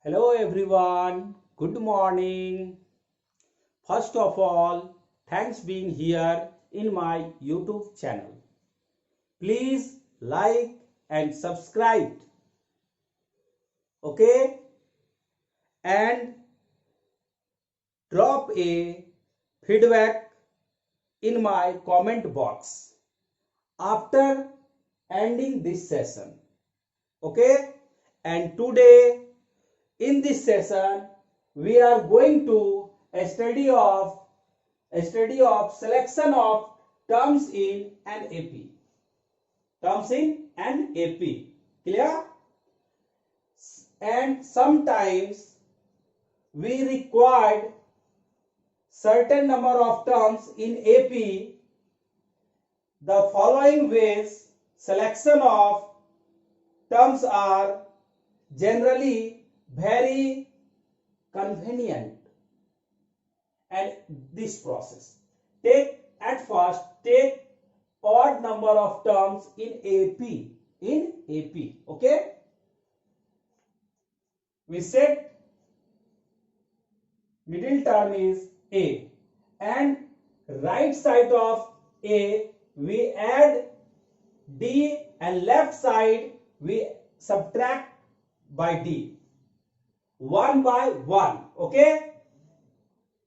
Hello everyone, good morning. First of all, thanks being here in my YouTube channel. Please like and subscribe. Okay? And drop a feedback in my comment box after ending this session. Okay? And today in this session we are going to study of selection of terms in an AP. Terms in an AP. Clear? And sometimes we required certain number of terms in AP. The following ways selection of terms are generally very convenient. And this process, take odd number of terms in AP. Okay, we said middle term is A, and right side of A we add D and left side we subtract by D, one by one. Okay,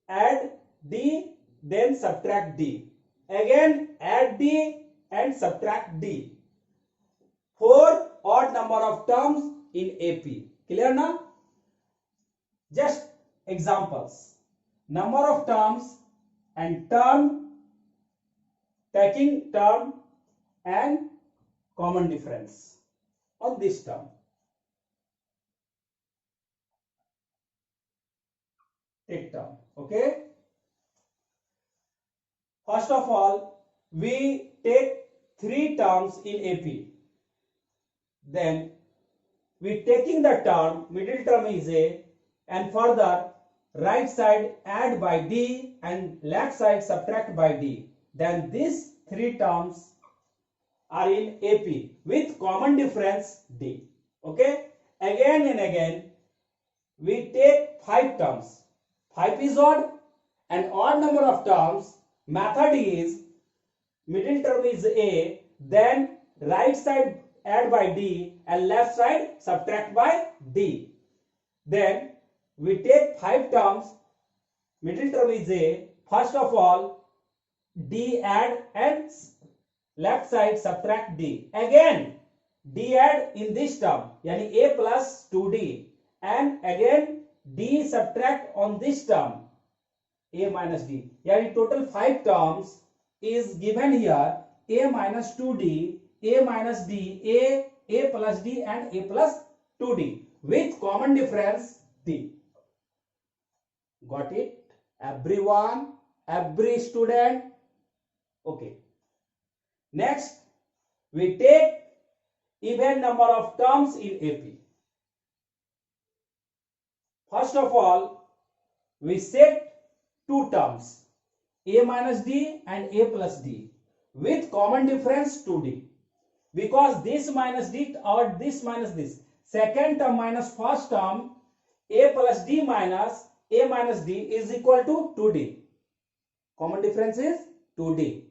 add D, then subtract D. Again add D and subtract D. 4 odd number of terms in AP. Clear now? Just examples. Number of terms and term, taking term and common difference on this term. Take term. Okay. First of all, we take 3 terms in AP. Then we taking the term, middle term is A, and further right side add by D and left side subtract by D. Then these 3 terms are in AP with common difference D. Okay. Again and again we take 5 terms. 5 is odd and odd number of terms. Method is middle term is A, then right side add by D and left side subtract by D. Then we take 5 terms, middle term is A. First of all D add and left side subtract D. Again D add in this term, yani A plus 2D, and again D subtract on this term, A minus D. Yani total 5 terms is given here, A minus 2D, A minus D, A plus D and A plus 2D with common difference D. Got it? Everyone, every student? Okay. Next, we take even number of terms in AP. First of all, we set 2 terms, A minus D and A plus D with common difference 2D. Because this minus D or this minus this, second term minus first term, A plus D minus A minus D is equal to 2D. Common difference is 2D.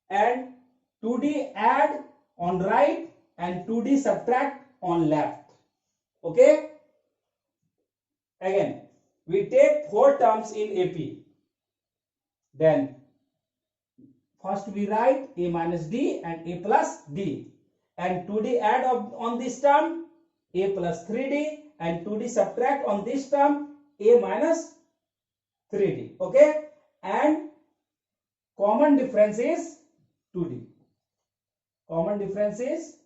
And 2D add on right and 2D subtract on left. Okay. Again, we take 4 terms in AP. Then first we write A minus D and A plus D, and 2D add on this term, A plus 3D, and 2D subtract on this term, A minus 3D. Okay, and common difference is 2D. Common difference is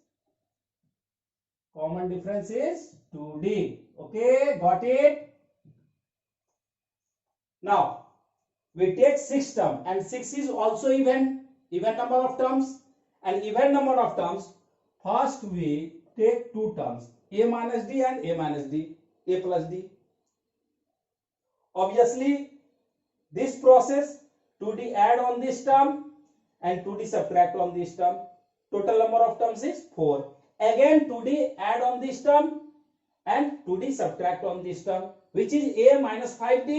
2D. Okay, got it? Now we take 6 terms, and 6 is also even number of terms, and even number of terms. First we take 2 terms, A minus D and A minus D, A plus D. Obviously this process, 2D add on this term and 2D subtract on this term. Total number of terms is 4. Again 2D add on this term and 2d subtract on this term, which is a minus 5d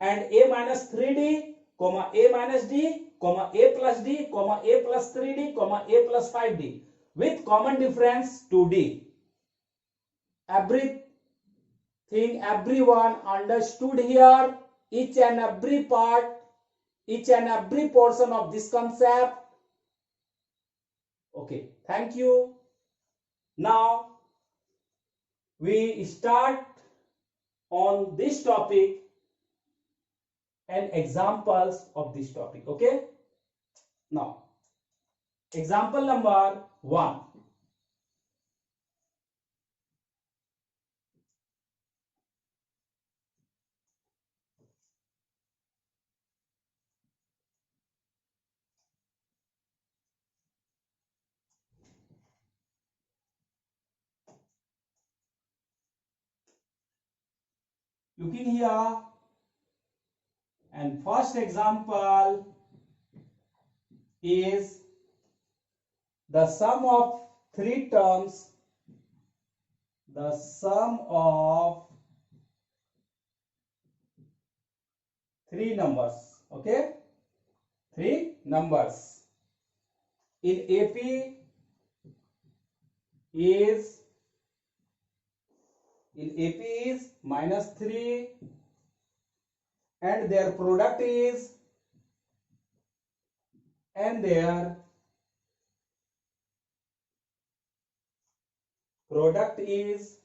and a minus 3d, comma a minus d, comma a plus d, comma a plus 3d, comma a plus 5d, with common difference 2d. Everything, everyone understood here, each and every part, each and every portion of this concept. Okay, thank you. Now we start on this topic and examples of this topic. Okay, now example number 1. Looking here, and first example is the sum of three terms, the sum of three numbers. Okay, three numbers in AP is minus 3 and their product is and their product is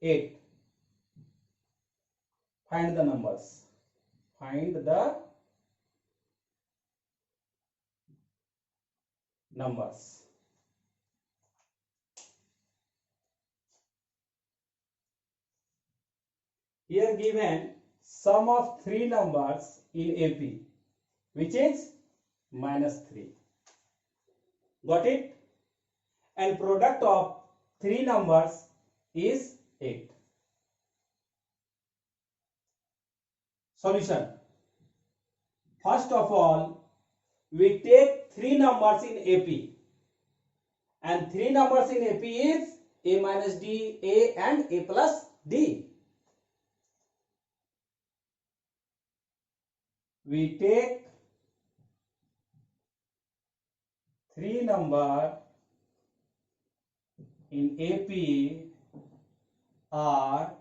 8. Find the numbers. Find the numbers. Here given sum of three numbers in AP, which is minus 3. Got it? And product of three numbers is 8. Solution. First of all, we take three numbers in AP, and three numbers in AP is a minus d, a and a plus d. We take three number in AP are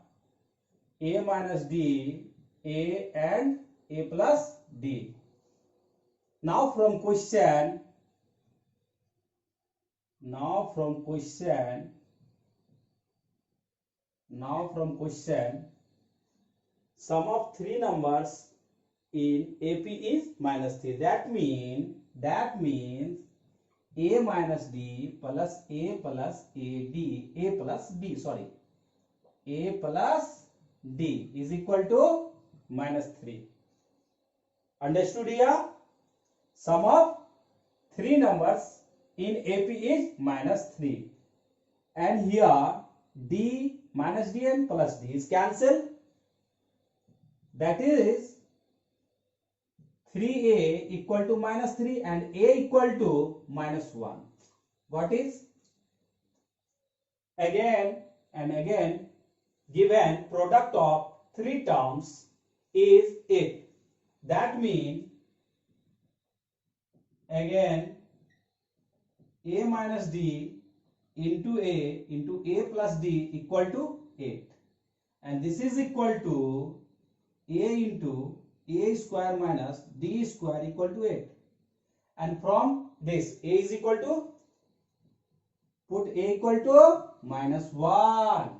a minus d, a and a plus d. Now from question, sum of three numbers in AP is minus 3. That means a minus d plus a plus a plus d is equal to minus 3. Understood here? Sum of three numbers in AP is minus 3, and here d minus d and plus d is cancelled. That is 3a equal to minus 3 and a equal to minus 1. What is? Again and again, given product of three terms is 8. That means again a minus d into a plus d equal to 8, and this is equal to a into a square minus d square equal to 8. And from this, a is equal to, put a equal to minus 1,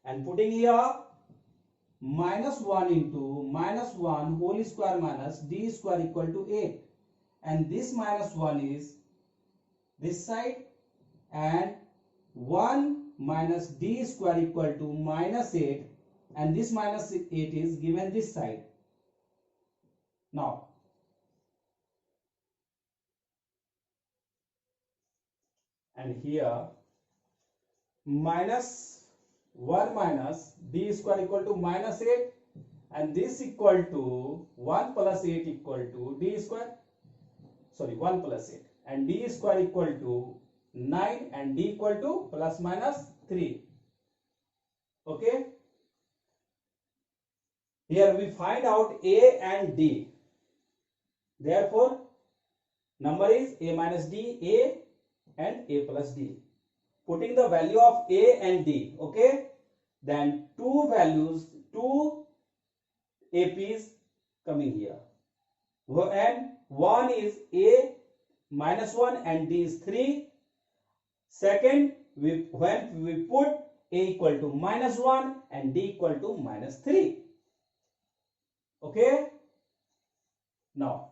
and putting here minus 1 into minus 1 whole square minus d square equal to 8, and this minus 1 is this side, and 1 minus d square equal to minus 8, and this minus 8 is given this side. Now and here minus 1 minus d square equal to minus 8, and this equal to 1 plus 8 equal to d square, 1 plus 8. and d square equal to 9 and d equal to plus minus 3. Okay, here we find out a and d. Therefore number is a minus d, a and a plus d. Putting the value of a and d, okay, then two values, two APs coming here, and one is a minus 1 and d is 3. Second, when we put a equal to minus 1 and d equal to minus 3. Okay, now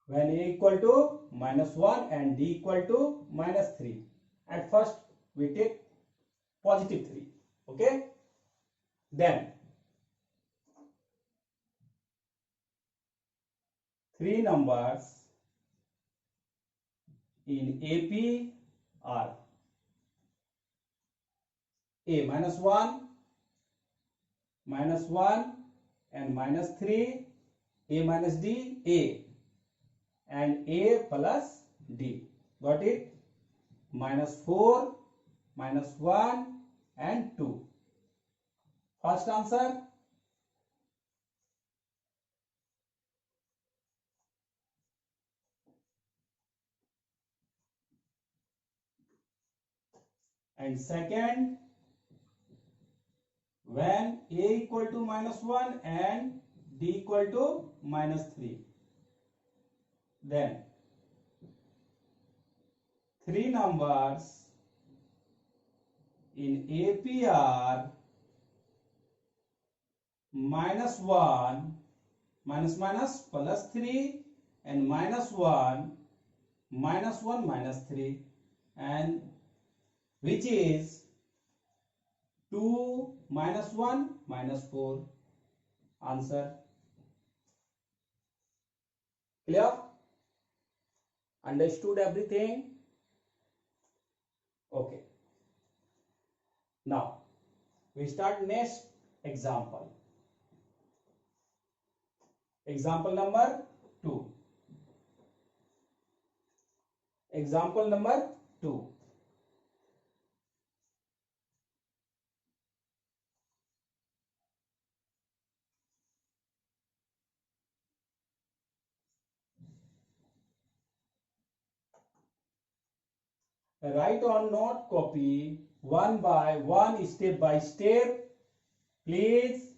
when a equal to minus 1 and d equal to minus 3, at first we take positive 3. Okay, then three numbers in AP are a minus 1, minus 1 and minus 3, a minus d, a, and a plus d. Got it? Minus 4, minus 1 and 2. First answer. And second, when a equal to minus 1 and d equal to minus 3, then three numbers in AP are minus 1, minus minus plus 3, and minus 1, minus 1, minus 3, and which is 2, minus 1, minus 4. Answer. Clear? Understood everything? Okay. Now we start next example. Example number 2. Example number 2. Write on note copy one by one, step by step, please.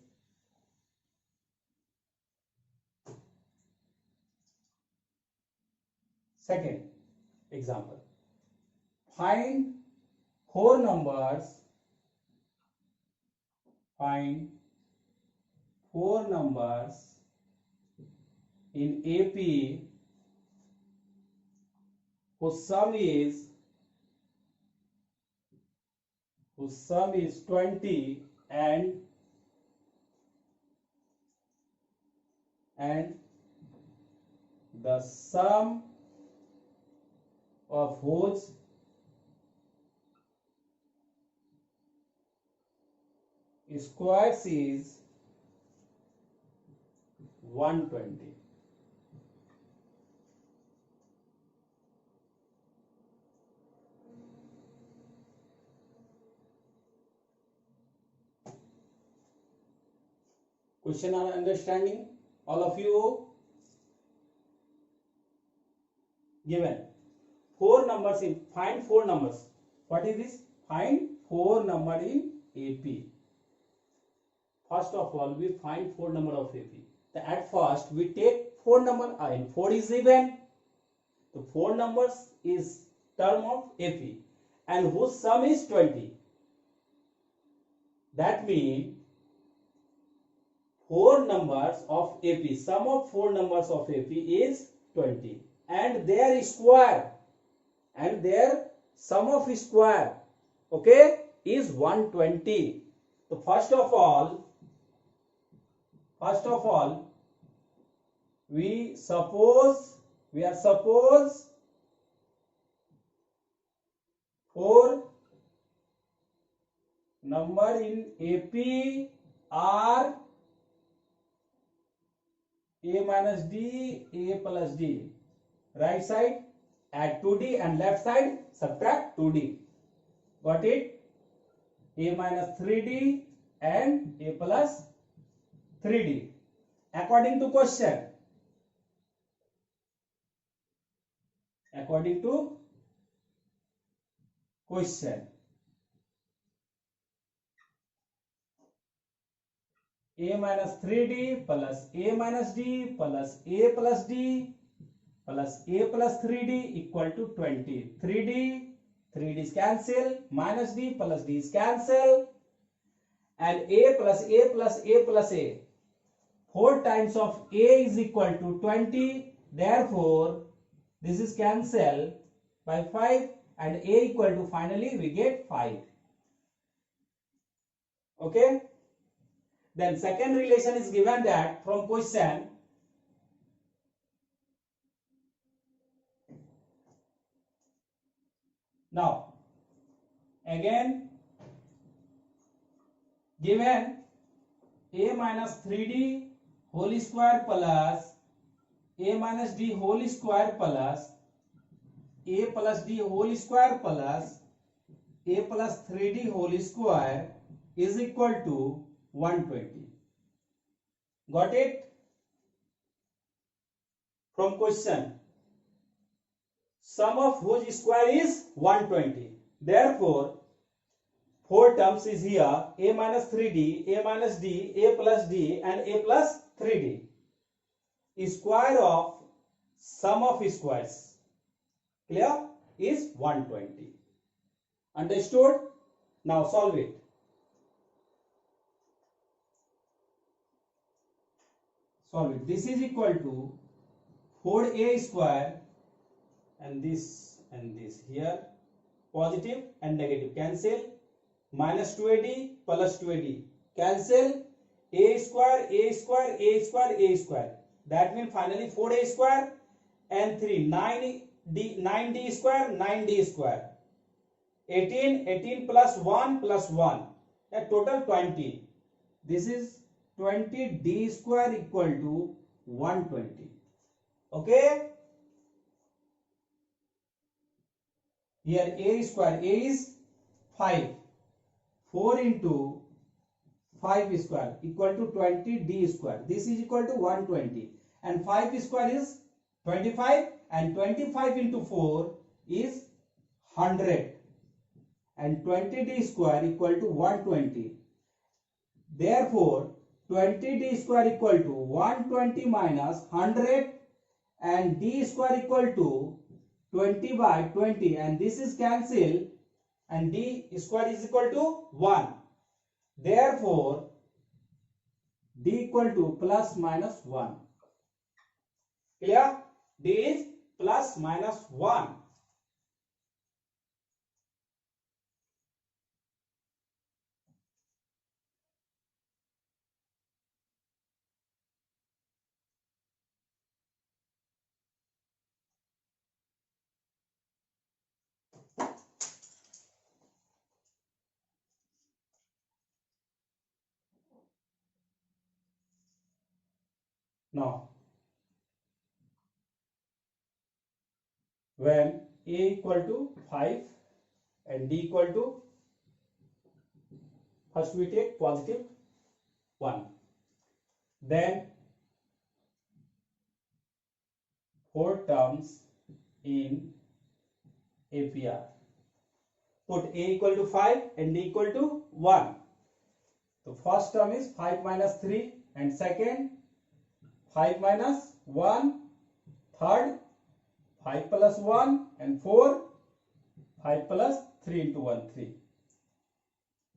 Second example. Find four numbers. Find four numbers in AP whose sum is 20 and the sum of whose squares is 120. Question are understanding? All of you? Given four numbers in, find four numbers. What is this? Find four number in AP. First of all, we find four number of AP. At first, we take four number in. 4 is even. The four numbers is term of AP, and whose sum is 20. That means four numbers of AP. Sum of four numbers of AP is 20, and their square and their sum of square, okay, is 120. So first of all, we suppose we are suppose 4 number in AP are A minus D, A plus D. Right side add 2D and left side subtract 2D. Got it? A minus 3D and A plus 3D. According to question. According to question. A minus 3D plus A minus D plus A plus D plus A plus 3D equal to 20. 3D is cancel, minus D plus D is cancel, and A plus A plus A plus A. 4 times of A is equal to 20. Therefore, this is cancelled by 5 and A equal to, finally we get 5. Okay. Then second relation is given that from question. Now, again given A minus 3D whole square plus A minus D whole square plus A plus D whole square plus A plus 3D whole square is equal to 120. Got it? From question, sum of whose square is 120. Therefore, 4 terms is here, A minus 3D, A minus D, A plus D and A plus 3D. Square of sum of squares, clear, is 120. Understood? Now solve it. Solve it. This is equal to 4A square and this here, positive and negative cancel, minus 2AD plus 2AD cancel, A square, A square, A square, A square. That means finally 4A square and 3, 9D square, 9D square. 18 plus 1 plus 1. A total 20. This is 20D square equal to 120. Okay. Here A square, A is 5. 4 into 5 square equal to 20D square. This is equal to 120. And 5 square is 25 and 25 into 4 is 100. And 20D square equal to 120. Therefore, 20D square equal to 120 minus 100 and D square equal to 20 by 20, and this is cancelled and D square is equal to 1. Therefore, D equal to plus minus 1. Clear? D is plus minus 1. Now, when A equal to 5 and D equal to, first we take positive 1. Then 4 terms in APR. Put A equal to 5 and D equal to 1. The first term is 5 minus 3 and second 5 minus 1, third 5 plus 1 and 4, 5 plus 3 into 1, 3.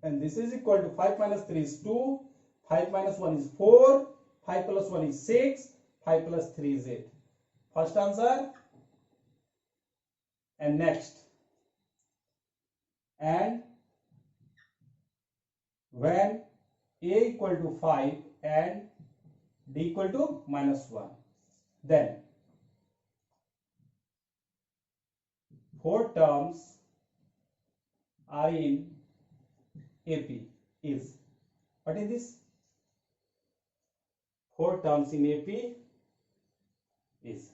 And this is equal to 5 minus 3 is 2, 5 minus 1 is 4, 5 plus 1 is 6, 5 plus 3 is 8. First answer. And next. And when A equal to 5 and D equal to minus 1, then 4 terms are in AP is, what is this? 4 terms in AP is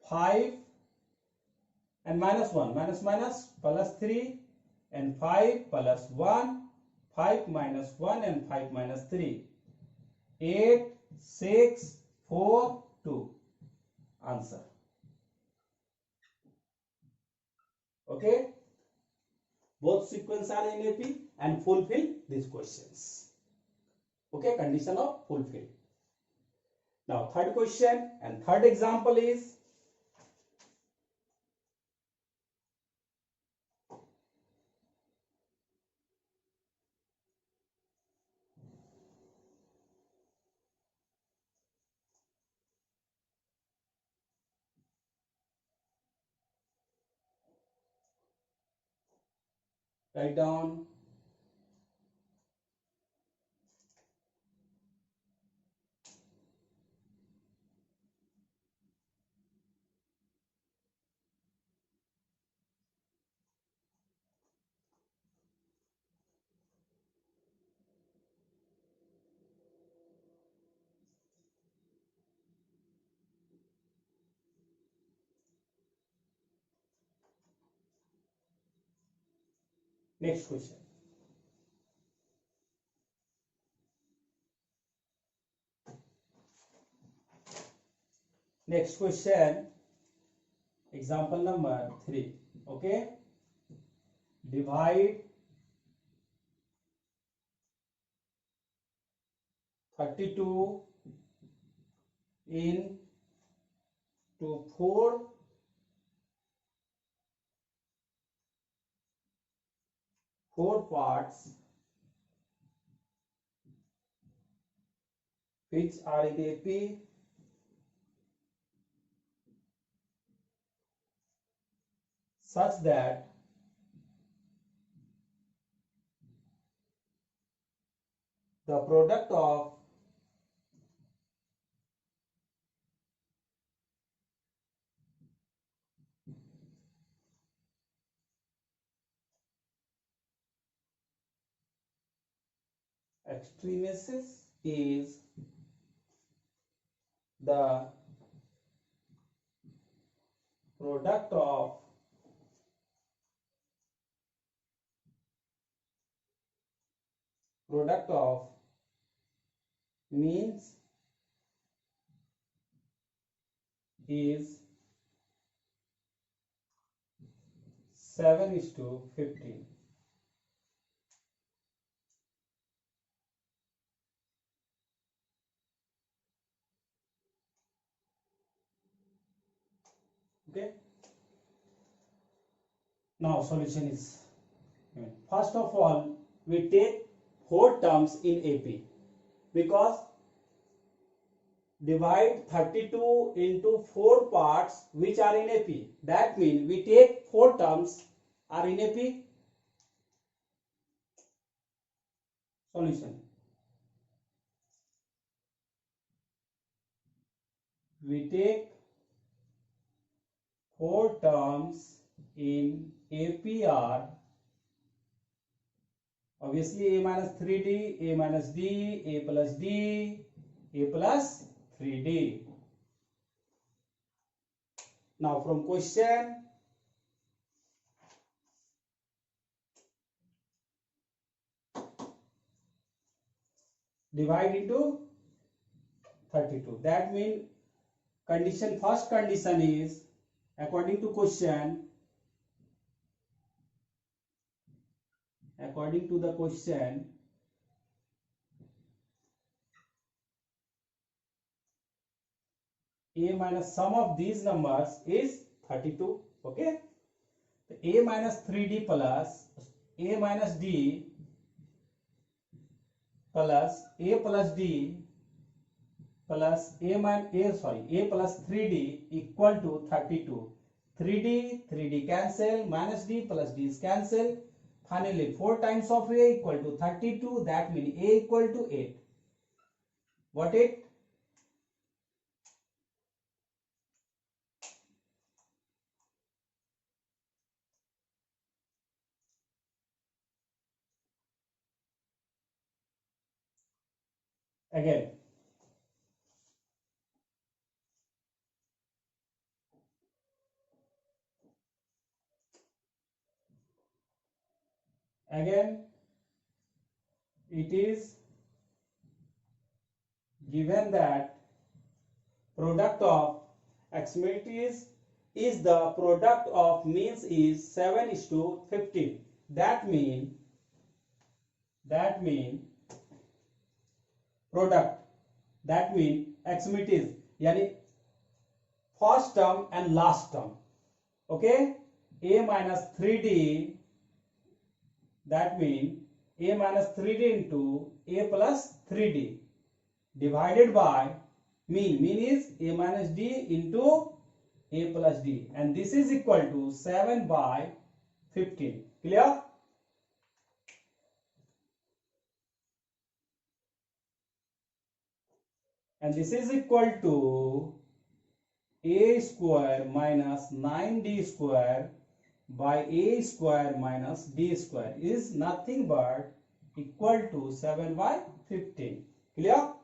5 and minus 1, minus minus plus 3 and 5 plus 1, 5 minus 1 and 5 minus 3, 8, 6, 4, 2. Answer. Okay. Both sequence are in AP and fulfill these questions. Okay, condition of fulfill. Now third question and third example is write down. Next question. Next question, example number 3. Okay, divide 32 into 4 parts which are in AP such that the product of extremes is the product of means is 7:15. Okay. Now solution is given. First of all, we take 4 terms in AP because divide 32 into 4 parts which are in AP. That means we take 4 terms are in AP. Solution. We take 4 terms in APR. Obviously A minus 3D, A minus D, A plus D, A plus 3D. Now from question, divide into 32. That means condition, first condition is according to question, according to the question, A minus sum of these numbers is 32. Okay, A minus 3D plus A minus D plus A plus D plus A plus 3D equal to 32. 3D cancel, minus D plus D is cancel. Finally 4 times of A equal to 32. That means A equal to 8. What it? Again, it is given that product of axiomatic is the product of means is 7:15. That mean product, that mean axiomatic यानी first term and last term. Okay, a minus 3d, that mean a minus 3d into a plus 3d divided by mean is a minus d into a plus d, and this is equal to 7/15. Clear? And this is equal to a square minus 9d square by a square minus d square is nothing but equal to 7/15. Clear?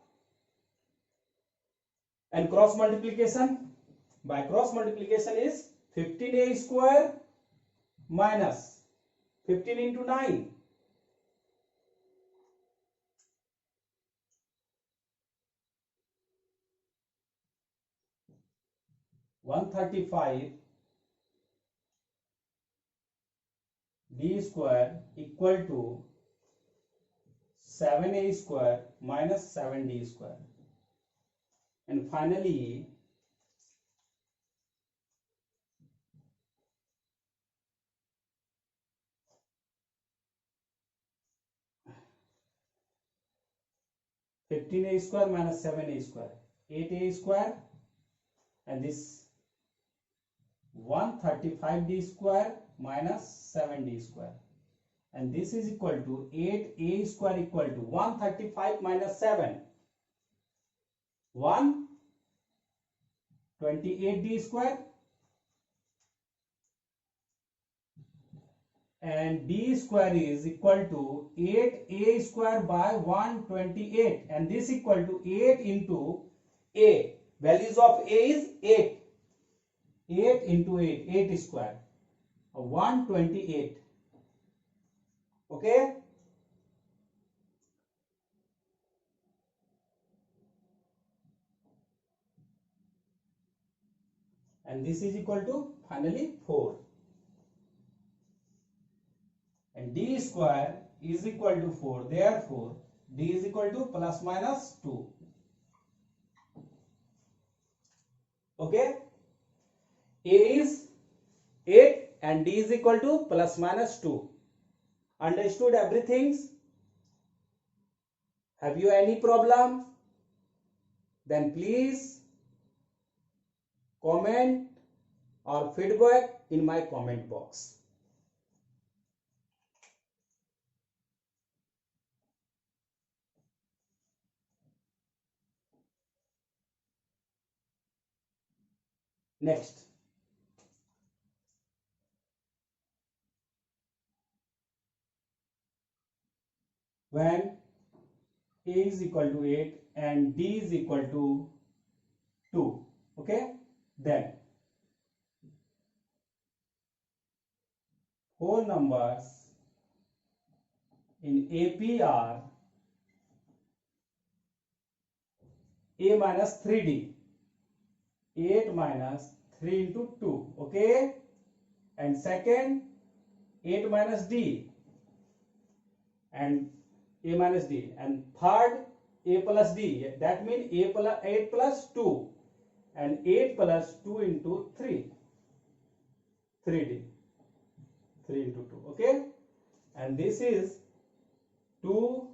And cross multiplication, by cross multiplication is 15a square minus 15 into 9. (135) d square equal to 7a square minus 7d square. And finally, (15a square minus 7a square), 8a square, and this 135d square minus 7d square, and this is equal to 8a square equal to 135 minus 7, 128d square, and d square is equal to 8a square by 128, and this equal to 8 into a. Values of a is 8. 8 into 8, 8 square, 128. Okay? And this is equal to finally 4. And d square is equal to 4. Therefore, d is equal to plus minus 2. Okay? A is 8 and d is equal to plus minus 2. Understood everything? Have you any problem? Then please comment or feedback in my comment box. Next, when a is equal to 8 and d is equal to 2, okay, then whole numbers in AP are a minus 3d, 8 minus 3 into 2, okay, and second 8 minus d and a minus d, and third a plus d, that means a plus 8 plus 2 and 8 plus 2 into 3, 3d, 3 into 2, okay, and this is 2,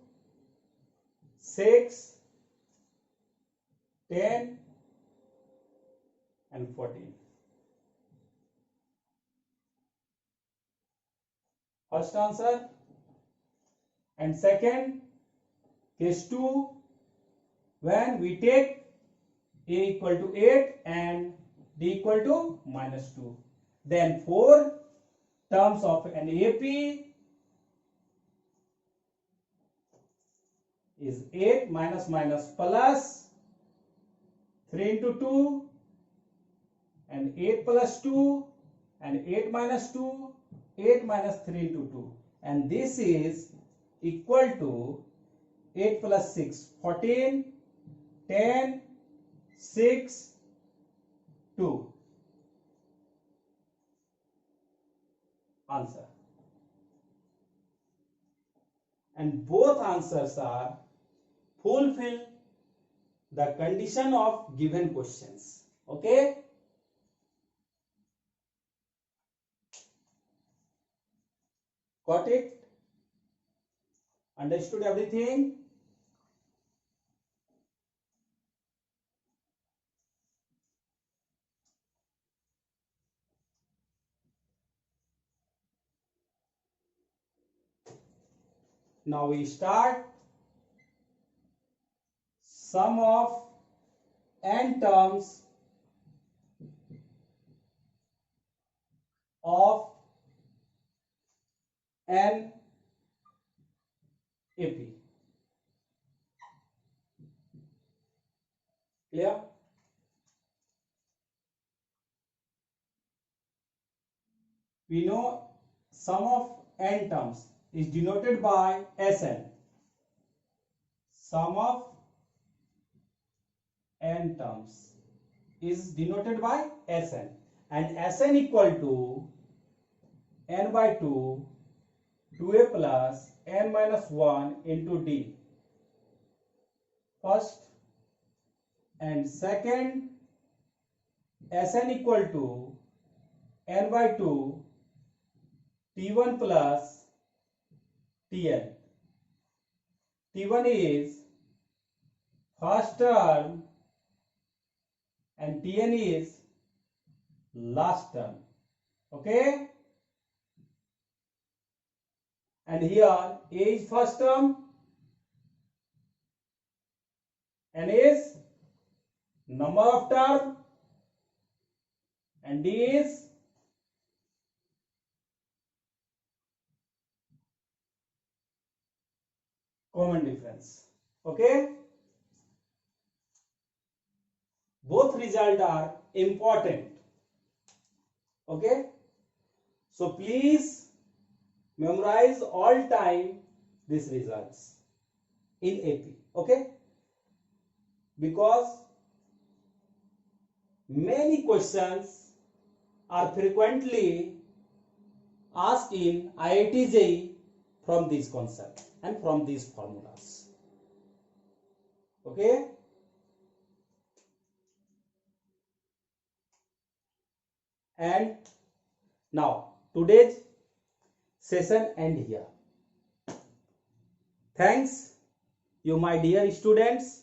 6, 10 and 14. First answer. And second, case 2, when we take a equal to 8 and d equal to minus 2, then 4 terms of an AP is 8 minus minus plus 3 into 2 and 8 plus 2 and 8 minus 2, 8 minus 3 into 2, and this is equal to 8 plus 6, 14, 10, 6, 2. Answer. And both answers are fulfill the condition of given questions. Okay? Got it? Understood everything? Now we start sum of n terms of an AP. Clear? We know sum of n terms is denoted by Sn. Sum of n terms is denoted by Sn, and Sn equal to n by 2, 2a plus n minus 1 into d. First, and second, Sn equal to n by 2 t1 plus tn. t1 is first term and tn is last term. Okay? And here a is first term, n is number of term, and d is common difference. Okay? Both results are important. Okay? So please memorize all time these results in AP. Okay? Because many questions are frequently asked in IIT JEE from these concepts and from these formulas. Okay? And now today's session end here. Thanks you my dear students.